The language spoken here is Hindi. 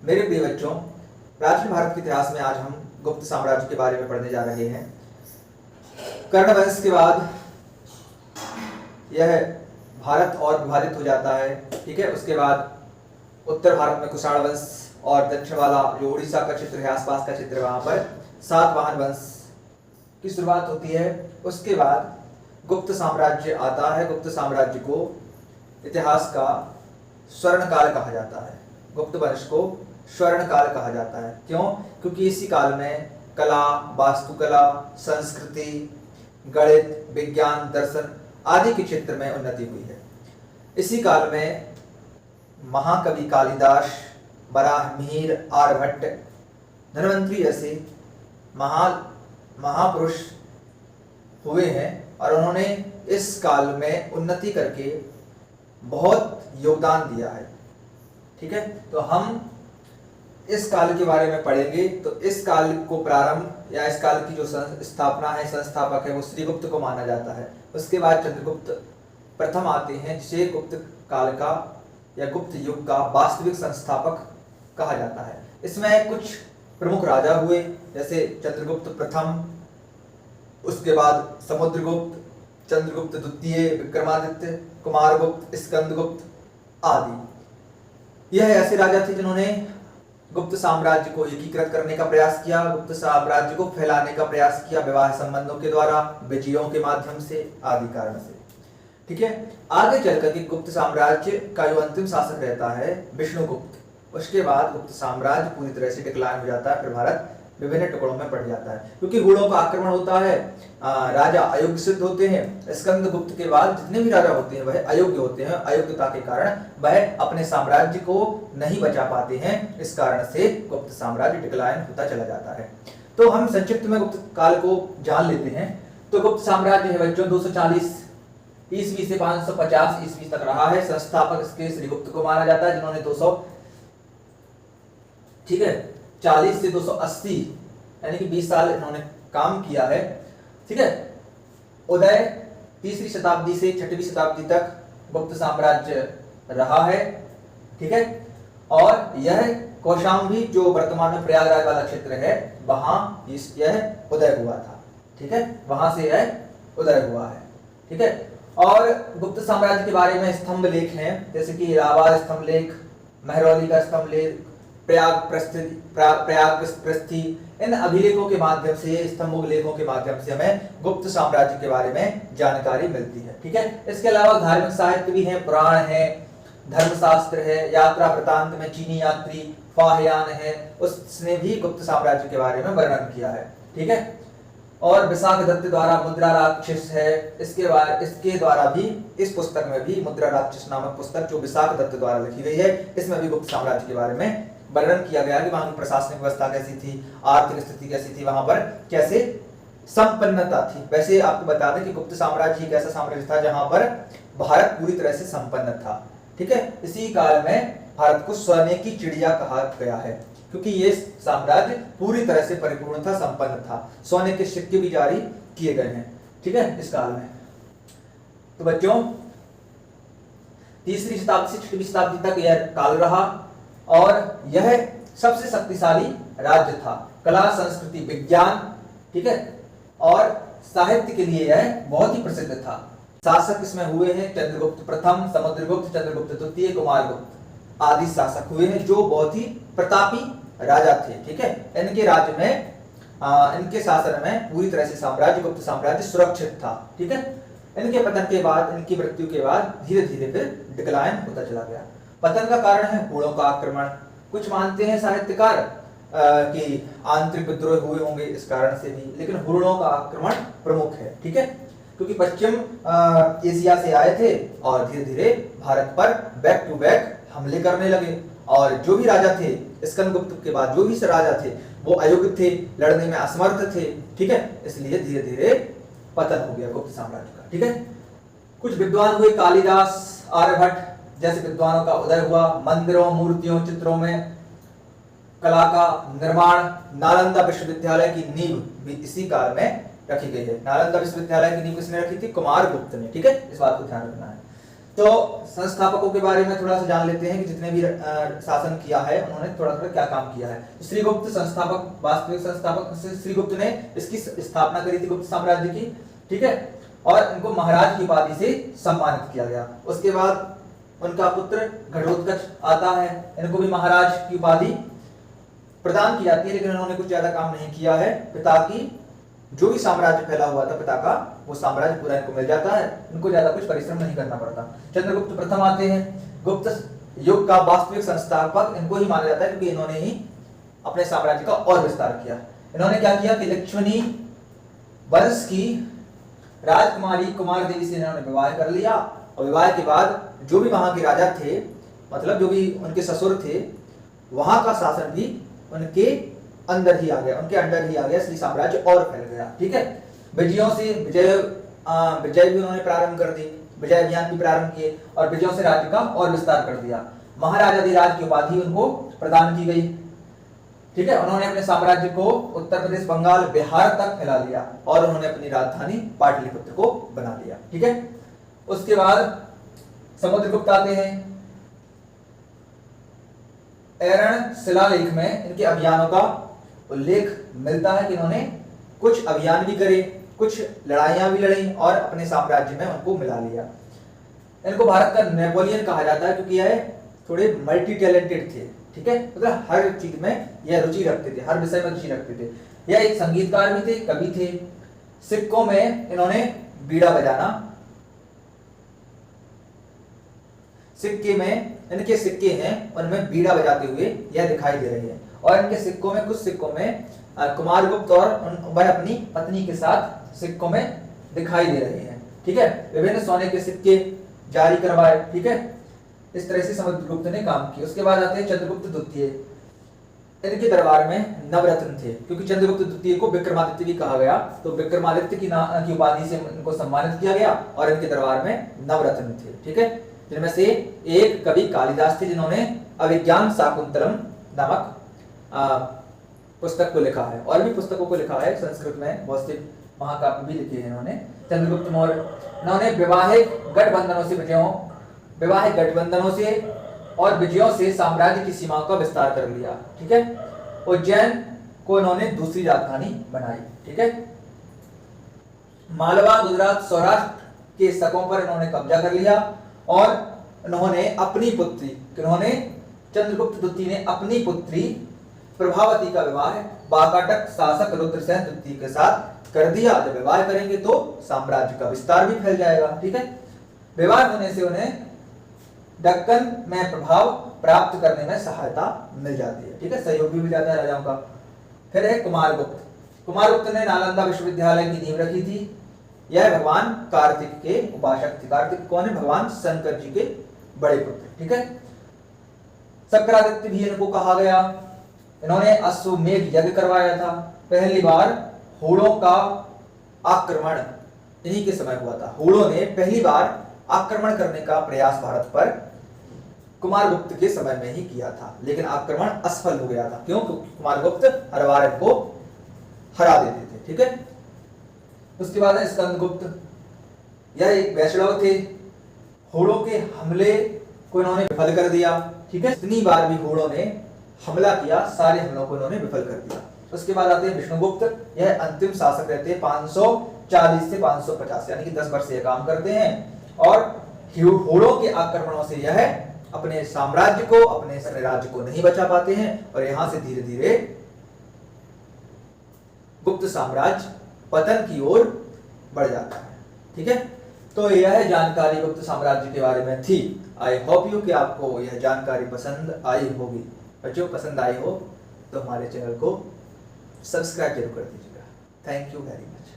मेरे प्रिय बच्चों, प्राचीन भारत के इतिहास में आज हम गुप्त साम्राज्य के बारे में पढ़ने जा रहे हैं। कर्ण वंश के बाद यह भारत और विभाजित हो जाता है। ठीक है, उसके बाद उत्तर भारत में कुषाण वंश और दक्षिण वाला जो उड़ीसा का क्षेत्र है, आसपास का क्षेत्र, वहां पर सातवाहन वंश की शुरुआत होती है। उसके बाद गुप्त साम्राज्य आता है। गुप्त साम्राज्य को इतिहास का स्वर्ण काल कहा जाता है। गुप्त वंश को स्वर्ण काल कहा जाता है। क्यों? क्योंकि इसी काल में कला, वास्तुकला, संस्कृति, गणित, विज्ञान, दर्शन आदि के क्षेत्र में उन्नति हुई है। इसी काल में महाकवि कालिदास, वराहमिहिर, आर्यभट्ट, धन्वंतरि जैसे महापुरुष हुए हैं और उन्होंने इस काल में उन्नति करके बहुत योगदान दिया है। ठीक है, तो हम इस काल के बारे में पढ़ेंगे। तो इस काल को प्रारंभ या इस काल की जो स्थापना है, संस्थापक है, वो श्रीगुप्त को माना जाता है। उसके बाद चंद्रगुप्त प्रथम आते हैं, जिसे गुप्त काल का या गुप्त युग का वास्तविक संस्थापक कहा जाता है। इसमें कुछ प्रमुख राजा हुए, जैसे चंद्रगुप्त प्रथम, उसके बाद समुद्रगुप्त, चंद्रगुप्त द्वितीय, विक्रमादित्य, कुमारगुप्त, स्कंदगुप्त आदि। यह ऐसे राजा थे जिन्होंने गुप्त साम्राज्य को एकीकृत करने का प्रयास किया, गुप्त साम्राज्य को फैलाने का प्रयास किया, विवाह संबंधों के द्वारा, विजयों के माध्यम से आदि कारण से। ठीक है, आगे चलकर के गुप्त साम्राज्य का जो अंतिम शासक रहता है विष्णुगुप्त, उसके बाद गुप्त साम्राज्य पूरी तरह से डिक्लाइन हो जाता है। फिर भारत विभिन्न टुकड़ों में बढ़ जाता है, क्योंकि गुणों का आक्रमण होता है, राजा अयोग्य सिद्ध होते हैं। स्कंदगुप्त के बाद जितने भी राजा होते हैं वह अयोग्य होते हैं। अयोग्यता के कारण वह अपने साम्राज्य को नहीं बचा पाते हैं। इस कारण से गुप्त साम्राज्य डिक्लाइन होता चला जाता है। तो हम संक्षिप्त में गुप्त काल को जान लेते हैं। तो गुप्त साम्राज्य है बच्चों 240 ईस्वी से 550 ईस्वी तक रहा है। संस्थापक इसके श्रीगुप्त को माना जाता है, जिन्होंने 40 से 280 यानी कि 20 साल इन्होंने काम किया है। ठीक है, उदय 3री शताब्दी से 6वीं शताब्दी तक गुप्त साम्राज्य रहा है। ठीक है, और यह कौशाम्बी जो वर्तमान में प्रयागराज वाला क्षेत्र है, वहां यह उदय हुआ था। ठीक है, वहां से यह उदय हुआ है। ठीक है, और गुप्त साम्राज्य के बारे में स्तंभ लेख हैं, जैसे कि इलाहाबाद स्तंभ लेख, महरौली का स्तंभ लेख, प्रयाग प्रस्थि, इन अभिलेखों के माध्यम से, स्तंभ लेखों के माध्यम से हमें गुप्त साम्राज्य के बारे में जानकारी मिलती है। ठीक है, इसके अलावा धार्मिक साहित्य भी है, पुराण है, धर्मशास्त्र है, यात्रा वृतांत में चीनी यात्री फाहयान है, उसने भी गुप्त साम्राज्य के बारे में वर्णन किया है। ठीक है, और विशाख दत्त द्वारा मुद्रा राक्षस है, इसके द्वारा भी, इस पुस्तक में भी मुद्रा राक्षस नामक पुस्तक जो विशाख दत्त द्वारा लिखी गई है, इसमें भी गुप्त साम्राज्य के बारे में वर्णन किया गया कि वहां की प्रशासनिक व्यवस्था कैसी थी, आर्थिक स्थिति कैसी थी, वहां पर कैसे संपन्नता थी। वैसे आपको बता दें कि गुप्त साम्राज्य एक ऐसा साम्राज्य था जहां पर भारत पूरी तरह से संपन्न था। ठीक है, इसी काल में भारत को सोने की चिड़िया कहा गया है, क्योंकि ये साम्राज्य पूरी तरह से परिपूर्ण था, संपन्न था। सोने के सिक्के भी जारी किए गए हैं। ठीक है, इस काल में। तो बच्चों 3री शताब्दी से 6वीं शताब्दी तक यह काल रहा और यह सबसे शक्तिशाली राज्य था। कला, संस्कृति, विज्ञान, ठीक है, और साहित्य के लिए यह बहुत ही प्रसिद्ध था। शासक इसमें हुए हैं चंद्रगुप्त प्रथम, समुद्रगुप्त, चंद्रगुप्त द्वितीय, कुमारगुप्त आदि शासक हुए हैं, जो बहुत ही प्रतापी राजा थे। ठीक है, इनके राज्य में, इनके शासन में पूरी तरह से साम्राज्य, गुप्त साम्राज्य सुरक्षित था। ठीक है, इनके पतन के बाद, इनकी मृत्यु के बाद धीरे धीरे फिर डिक्लाइन होता चला गया। पतन का कारण है हुणों का आक्रमण। कुछ मानते हैं साहित्यकार कि आंतरिक विद्रोह हुए होंगे इस कारण से भी, लेकिन हुणों का आक्रमण प्रमुख है। ठीक है, क्योंकि पश्चिम एशिया से आए थे और धीरे धीरे भारत पर बैक टू बैक हमले करने लगे, और जो भी राजा थे, स्कंदगुप्त के बाद जो भी राजा थे, वो अयोग्य थे, लड़ने में असमर्थ थे। ठीक है, इसलिए धीरे धीरे पतन हो गया गुप्त साम्राज्य का। ठीक है, कुछ विद्वान हुए, कालिदास, आर्यभट्ट जैसे विद्वानों का उदय हुआ। मंदिरों, मूर्तियों, चित्रों में कला का निर्माण, नालंदा विश्वविद्यालय की नींव भी इसी काल में रखी गई है। नालंदा विश्वविद्यालय की नींव किसने रखी थी? कुमारगुप्त ने। ठीक है, इस बात को ध्यान रखना है। तो संस्थापकों के बारे में थोड़ा सा जान लेते हैं कि जितने भी शासन किया है उन्होंने थोड़ा थोड़ा क्या काम किया है। श्रीगुप्त संस्थापक, वास्तविक संस्थापक श्रीगुप्त ने इसकी स्थापना करी थी गुप्त साम्राज्य की, ठीक है, और इनको महाराज की उपाधि से सम्मानित किया गया। उसके बाद उनका पुत्र घटोत्कच आता है, इनको भी महाराज की उपाधि प्रदान की जाती है, लेकिन उन्होंने कुछ ज्यादा काम नहीं किया है। पिता की जो भी साम्राज्य फैला हुआ था पिता का, वो साम्राज्य पूरा इनको मिल जाता है, इनको ज्यादा कुछ परिश्रम नहीं करना पड़ता। चंद्रगुप्त प्रथम आते हैं, गुप्त युग का वास्तविक संस्थापक इनको ही माना जाता है, क्योंकि इन्होंने ही अपने साम्राज्य का और विस्तार किया। इन्होंने क्या किया कि लक्ष्मणी वंश की राजकुमारी कुमार देवी से इन्होंने विवाह कर लिया, और विवाह के बाद जो भी वहां के राजा थे, मतलब जो भी उनके ससुर थे, वहां का शासन भी उनके अंदर ही आ गया, उनके अंडर ही आ गया, इसलिए साम्राज्य और फैल गया, ठीक है। विजयों से विजय भी उन्होंने प्रारंभ कर दी, विजय अभियान भी प्रारंभ किए, और विजयों से राज्य का और विस्तार कर दिया। महाराजाधिराज की उपाधि उनको प्रदान की गई, ठीक है। उन्होंने अपने साम्राज्य को उत्तर प्रदेश, बंगाल, बिहार तक फैला लिया, और उन्होंने अपनी राजधानी पाटलिपुत्र को बना लिया, ठीक है। उसके बाद समुद्रगुप्त आते हैं। एरण शिलालेख में इनके अभियानों का उल्लेख मिलता है कि इन्होंने कुछ अभियान भी करे, कुछ लड़ाइयां भी लड़ी, और अपने साम्राज्य में उनको मिला लिया। इनको भारत का नेपोलियन कहा जाता है, क्योंकि यह थोड़े मल्टी टैलेंटेड थे, ठीक है, मतलब हर चीज में यह रुचि रखते थे, हर विषय में रुचि रखते थे। यह एक संगीतकार भी थे, कवि थे। सिक्कों में इन्होंने बीड़ा बजाना, सिक्के में इनके सिक्के हैं, उनमें बीड़ा बजाते हुए यह दिखाई दे रहे हैं। और इनके सिक्कों में, कुछ सिक्कों में कुमारगुप्त और वह अपनी पत्नी के साथ सिक्कों में दिखाई दे रहे हैं, ठीक है। विभिन्न सोने के सिक्के जारी करवाए, ठीक है। इस तरह से समुद्रगुप्त ने काम किया। उसके बाद आते हैं चंद्रगुप्त द्वितीय। इनके दरबार में नवरत्न थे, क्योंकि चंद्रगुप्त द्वितीय को विक्रमादित्य भी कहा गया, तो विक्रमादित्य की उपाधि से इनको सम्मानित किया गया, और इनके दरबार में नवरत्न थे, ठीक है। जिनमें से एक कवि कालिदास थे, जिन्होंने अभिज्ञान शाकुंतलम नामक पुस्तक को लिखा है, और भी पुस्तकों को लिखा है संस्कृत में, बहुत से महाकाव्य भी लिखे हैं इन्होंने। चंद्रगुप्त मौर्य, इन्होंने वैवाहिक गठबंधनों से और विजयों से साम्राज्य की सीमाओं का विस्तार कर लिया, ठीक है। उज्जैन को इन्होंने दूसरी राजधानी बनाई, ठीक है। मालवा, गुजरात, सौराष्ट्र के शकों पर इन्होंने कब्जा कर लिया, और इन्होंने अपनी पुत्री, चंद्रगुप्त द्वितीय ने अपनी पुत्री प्रभावती का विवाह वाकाटक शासक रुद्रसेन द्वितीय के साथ कर दिया। जब विवाह करेंगे तो साम्राज्य का विस्तार भी फैल जाएगा, ठीक है। विवाह होने से उन्हें दक्कन में प्रभाव प्राप्त करने में सहायता मिल जाती है, ठीक है, सहयोग भी मिल जाता है राजाओं का। फिर है कुमारगुप्त ने नालंदा विश्वविद्यालय की नींव रखी थी। यह भगवान कार्तिक के उपासक थे। कार्तिक कौन है? भगवान शंकर जी के बड़े पुत्र, ठीक है। शंकरादित्य भी इनको कहा गया। इन्होंने अश्वमेध यज्ञ करवाया था। पहली बार हूणों का आक्रमण इन्हीं के समय हुआ था। हूणों ने पहली बार आक्रमण करने का प्रयास भारत पर कुमारगुप्त के समय में ही किया था, लेकिन आक्रमण असफल हो गया था। क्यों? क्योंकि कुमारगुप्त हर बार इनको हरा देते थे, ठीक है। उसके बाद है स्कंदगुप्त। यह एक वैष्णव थे। हूणों के हमले को इन्होंने विफल कर दिया, ठीक है। इतनी बार भी हूणों ने हमला किया, सारे हमलों को इन्होंने विफल कर दिया। उसके बाद आते हैं विष्णुगुप्त। यह अंतिम शासक रहते हैं। 540 से 550 यानी कि 10 वर्ष ये काम करते हैं, और हूणों के आक्रमणों से यह अपने साम्राज्य को, अपने राज्य को नहीं बचा पाते हैं, और यहां से धीरे धीरे गुप्त साम्राज्य पतन की ओर बढ़ जाता है, ठीक है। तो यह जानकारी गुप्त साम्राज्य के बारे में थी। आई होप यू कि आपको यह जानकारी पसंद आई होगी। बच्चों, पसंद आई हो तो हमारे चैनल को सब्सक्राइब जरूर कर दीजिएगा। Thank you very much.